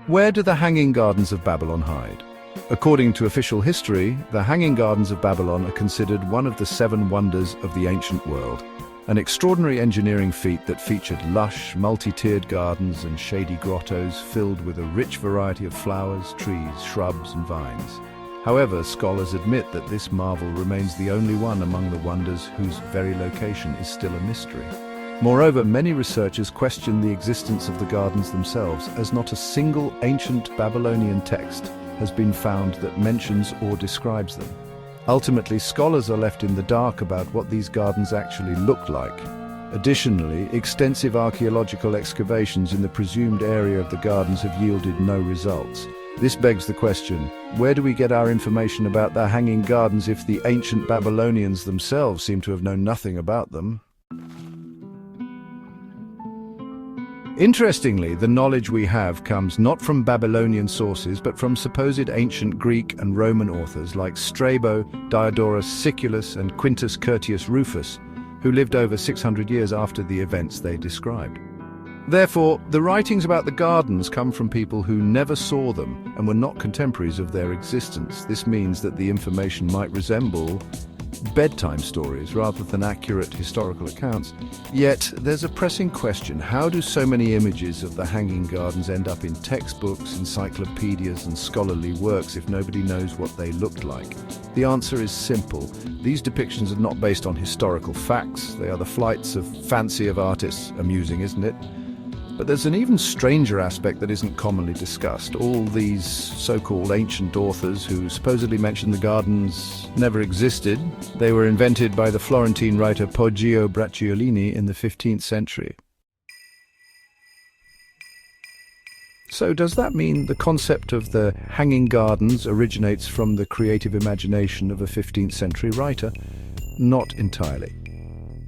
Where do the Hanging Gardens of Babylon hide? According to official history, the Hanging Gardens of Babylon are considered one of the 7 wonders of the ancient world, an extraordinary engineering feat that featured lush, multi-tiered gardens and shady grottos filled with a rich variety of flowers, trees, shrubs and vines. However, scholars admit that this marvel remains the only one among the wonders whose very location is still a mystery. Moreover, many researchers question the existence of the gardens themselves, as not a single ancient Babylonian text has been found that mentions or describes them. Ultimately, scholars are left in the dark about what these gardens actually looked like. Additionally, extensive archaeological excavations in the presumed area of the gardens have yielded no results. This begs the question, where do we get our information about the Hanging Gardens if the ancient Babylonians themselves seem to have known nothing about them? Interestingly, the knowledge we have comes not from Babylonian sources, but from supposed ancient Greek and Roman authors like Strabo, Diodorus Siculus, and Quintus Curtius Rufus, who lived over 600 years after the events they described. Therefore, the writings about the gardens come from people who never saw them and were not contemporaries of their existence. This means that the information might resemble bedtime stories rather than accurate historical accounts. Yet, there's a pressing question: how do so many images of the Hanging Gardens end up in textbooks, encyclopedias and scholarly works if nobody knows what they looked like? The answer is simple. These depictions are not based on historical facts. They are the flights of fancy of artists. Amusing, isn't it? But there's an even stranger aspect that isn't commonly discussed. All these so-called ancient authors who supposedly mention the gardens never existed. They were invented by the Florentine writer Poggio Bracciolini in the 15th century. So does that mean the concept of the Hanging Gardens originates from the creative imagination of a 15th century writer? Not entirely.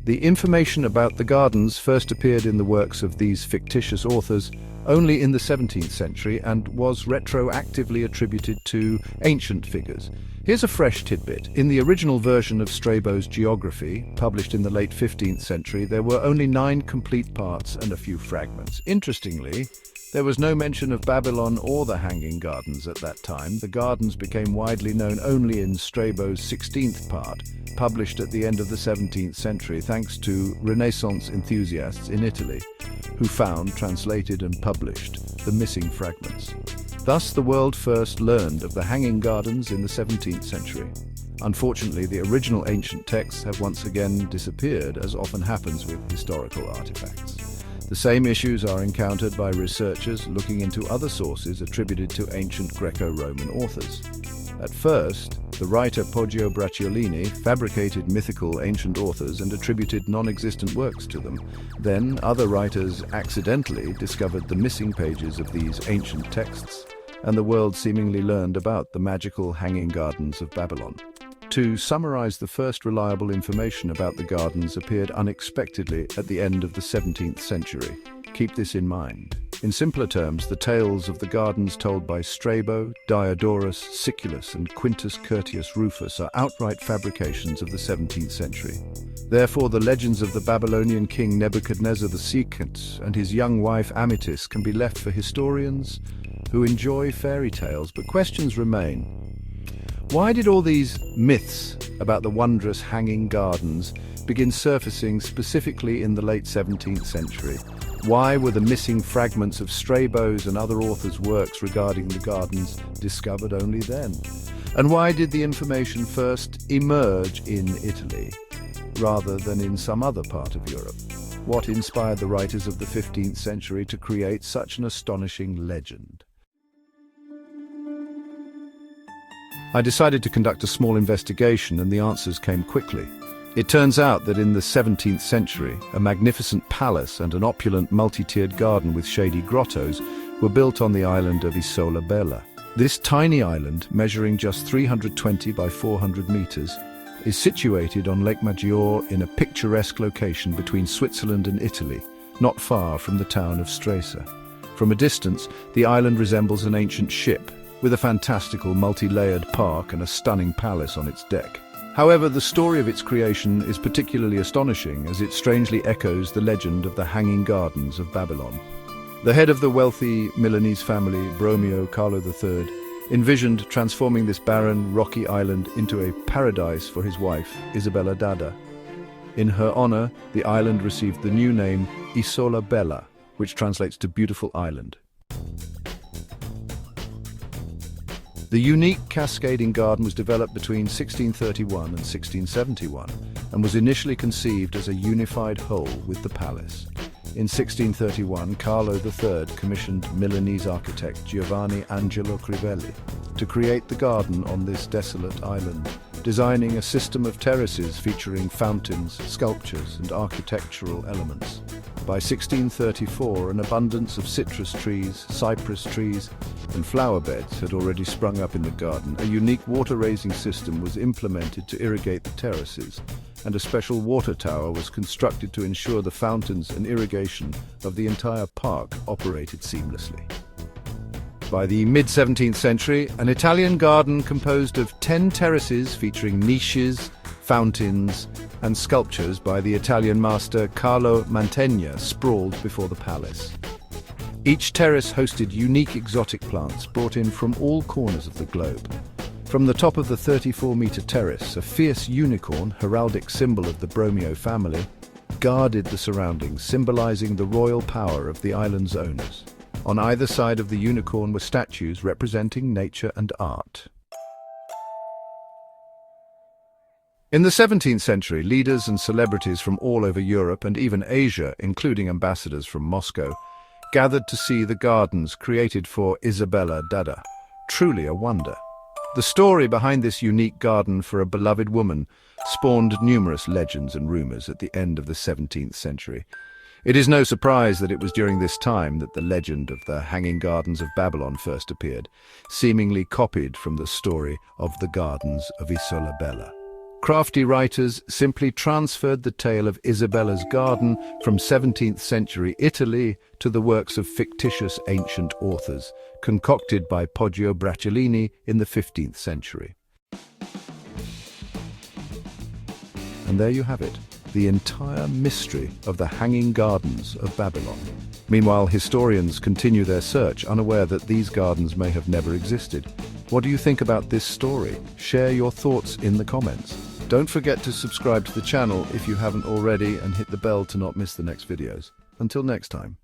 The information about the gardens first appeared in the works of these fictitious authors only in the 17th century and was retroactively attributed to ancient figures. Here's a fresh tidbit. In the original version of Strabo's Geography, published in the late 15th century, there were only 9 complete parts and a few fragments. Interestingly, there was no mention of Babylon or the Hanging Gardens at that time. The gardens became widely known only in Strabo's 16th part, published at the end of the 17th century thanks to Renaissance enthusiasts in Italy, who found, translated and published the missing fragments. Thus, the world first learned of the Hanging Gardens in the 17th century. Unfortunately, the original ancient texts have once again disappeared, as often happens with historical artifacts. The same issues are encountered by researchers looking into other sources attributed to ancient Greco-Roman authors. At first, the writer Poggio Bracciolini fabricated mythical ancient authors and attributed non-existent works to them. Then, other writers accidentally discovered the missing pages of these ancient texts, and the world seemingly learned about the magical Hanging Gardens of Babylon. To summarize, the first reliable information about the gardens appeared unexpectedly at the end of the 17th century. Keep this in mind. In simpler terms, the tales of the gardens told by Strabo, Diodorus Siculus and Quintus Curtius Rufus are outright fabrications of the 17th century. Therefore, the legends of the Babylonian king Nebuchadnezzar II and his young wife Amytis can be left for historians who enjoy fairy tales, but questions remain. Why did all these myths about the wondrous Hanging Gardens begin surfacing specifically in the late 17th century? Why were the missing fragments of Strabo's and other authors' works regarding the gardens discovered only then? And why did the information first emerge in Italy, rather than in some other part of Europe? What inspired the writers of the 15th century to create such an astonishing legend? I decided to conduct a small investigation, and the answers came quickly. It turns out that in the 17th century, a magnificent palace and an opulent multi-tiered garden with shady grottos were built on the island of Isola Bella. This tiny island, measuring just 320 by 400 meters, is situated on Lake Maggiore in a picturesque location between Switzerland and Italy, not far from the town of Stresa. From a distance, the island resembles an ancient ship, with a fantastical multi-layered park and a stunning palace on its deck. However, the story of its creation is particularly astonishing, as it strangely echoes the legend of the Hanging Gardens of Babylon. The head of the wealthy Milanese family, Bromeo Carlo III, envisioned transforming this barren, rocky island into a paradise for his wife, Isabella d'Adda. In her honor, the island received the new name Isola Bella, which translates to beautiful island. The unique cascading garden was developed between 1631 and 1671 and was initially conceived as a unified whole with the palace. In 1631, Carlo III commissioned Milanese architect Giovanni Angelo Crivelli to create the garden on this desolate island, designing a system of terraces featuring fountains, sculptures, and architectural elements. By 1634, an abundance of citrus trees, cypress trees, and flower beds had already sprung up in the garden. A unique water-raising system was implemented to irrigate the terraces, and a special water tower was constructed to ensure the fountains and irrigation of the entire park operated seamlessly. By the mid-17th century, an Italian garden composed of 10 terraces featuring niches, fountains, and sculptures by the Italian master Carlo Mantegna sprawled before the palace. Each terrace hosted unique exotic plants brought in from all corners of the globe. From the top of the 34-meter terrace, a fierce unicorn, heraldic symbol of the Bromeo family, guarded the surroundings, symbolizing the royal power of the island's owners. On either side of the unicorn were statues representing nature and art. In the 17th century, leaders and celebrities from all over Europe and even Asia, including ambassadors from Moscow, gathered to see the gardens created for Isabella d'Adda. Truly a wonder. The story behind this unique garden for a beloved woman spawned numerous legends and rumors at the end of the 17th century. It is no surprise that it was during this time that the legend of the Hanging Gardens of Babylon first appeared, seemingly copied from the story of the Gardens of Isola Bella. Crafty writers simply transferred the tale of Isabella's garden from 17th century Italy to the works of fictitious ancient authors, concocted by Poggio Bracciolini in the 15th century. And there you have it, the entire mystery of the Hanging Gardens of Babylon. Meanwhile, historians continue their search, unaware that these gardens may have never existed. What do you think about this story? Share your thoughts in the comments. Don't forget to subscribe to the channel if you haven't already and hit the bell to not miss the next videos. Until next time.